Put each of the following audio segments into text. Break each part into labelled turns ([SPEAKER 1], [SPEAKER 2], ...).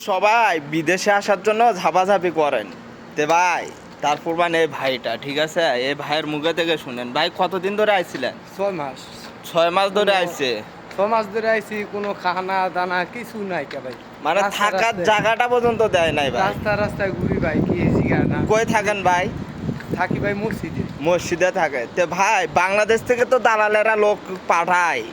[SPEAKER 1] সবাই বিদেশে আসার জন্য ঝাপাঝাপি করেন তে ভাই, তারপর মানে এই ভাইটা ঠিক আছে, এই ভাইয়ের মুখে থেকে শুনেন। ভাই কতদিন ধরে আইছিলেন?
[SPEAKER 2] 6 মাস।
[SPEAKER 1] 6 মাস ধরে আইছে।
[SPEAKER 2] 6 মাস ধরে আইছি, কোনো খানা দানা কিছু নাই কে ভাই।
[SPEAKER 1] মানে থাকার জায়গাটা পর্যন্ত দেয় নাই ভাই।
[SPEAKER 2] রাস্তায় ঘুরি ভাই, কি জিগা না।
[SPEAKER 1] কই থাকেন ভাই?
[SPEAKER 2] থাকি ভাই মসজিদে।
[SPEAKER 1] মসজিদে থাকে। তে ভাই বাংলাদেশ থেকে তো দালালেরা লোক পাঠায়,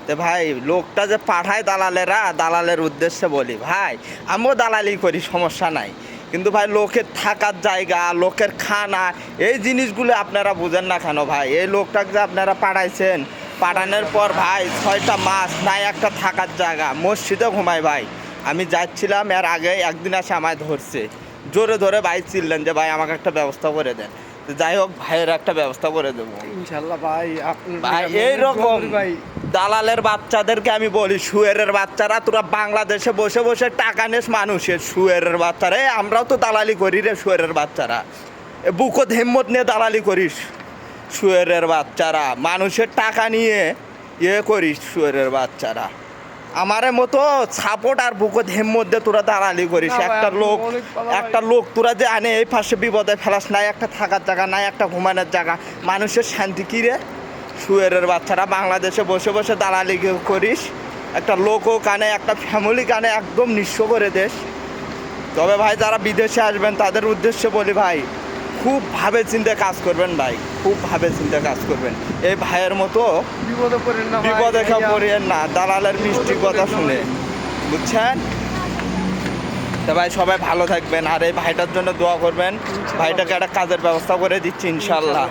[SPEAKER 1] তে ভাই লোকটা যে পাঠায় দালালেরা, দালালের উদ্দেশ্যে বলি ভাই, আমিও দালালি করি, সমস্যা নাই, কিন্তু ভাই লোকের থাকার জায়গা, লোকের খানা, এই জিনিসগুলো আপনারা বুঝেন না কেন ভাই? এই লোকটাকে যে আপনারা পাঠাইছেন, পাঠানোর পর ভাই 6টা মাস নাই একটা থাকার জায়গা, মসজিদে ঘুমায় ভাই। আমি যাচ্ছিলাম এর আগে, একদিন এসে আমায় ধরছে, জোরে ধরে ভাই চিনলেন যে ভাই আমাকে একটা ব্যবস্থা করে দেন। তো যাই হোক, ভাইয়ের একটা ব্যবস্থা করে দেবো
[SPEAKER 2] ইনশাআল্লাহ ভাই। আপনার
[SPEAKER 1] ভাই এইরকম
[SPEAKER 2] ভাই
[SPEAKER 1] দালালের বাচ্চাদেরকে আমি বলি, শুয়েরের বাচ্চারা, তোরা বাংলাদেশে বসে বসে টাকা নেস মানুষের, শুয়েরের বাচ্চারা। আমরাও তো দালালি করি রে, শুয়েরের বাচ্চারা, বুকত হিম্মত নিয়ে দালালি করিস, শুয়েরের বাচ্চারা, মানুষের টাকা নিয়ে করিস, শুয়েরের বাচ্চারা। আমারে মতো সাপোর্ট আর বুকত হিম্মত দিয়ে তোরা দালালি করিস।
[SPEAKER 2] না ভাই,
[SPEAKER 1] একটা লোক তোরা যে আনে এই পাশে বিপদে ফেলাস, নাই একটা থাকার জায়গা, নাই একটা ঘুমানোর জায়গা, মানুষের শান্তি কী রে? শুয়েরের বাচ্চারা, বাংলাদেশে বসে বসে দালালি করিস, একটা লোকও কানে, একটা ফ্যামিলি কানে একদম নিঃস্ব করে দেশ। তবে ভাই যারা বিদেশে আসবেন তাদের উদ্দেশ্যে বলি ভাই, খুব ভাবে চিন্তে কাজ করবেন ভাই, খুব ভাবে চিন্তে কাজ করবেন। এই ভাইয়ের মতো
[SPEAKER 2] বিপদে পড়েন না ভাই।
[SPEAKER 1] বিপদে পড়েন না দালালের মিষ্টি কথা শুনে, বুঝছেন? তা ভাই সবাই ভালো থাকবেন, আর এই ভাইটার জন্য দোয়া করবেন, ভাইটাকে একটা কাজের ব্যবস্থা করে দিচ্ছি ইনশাল্লাহ।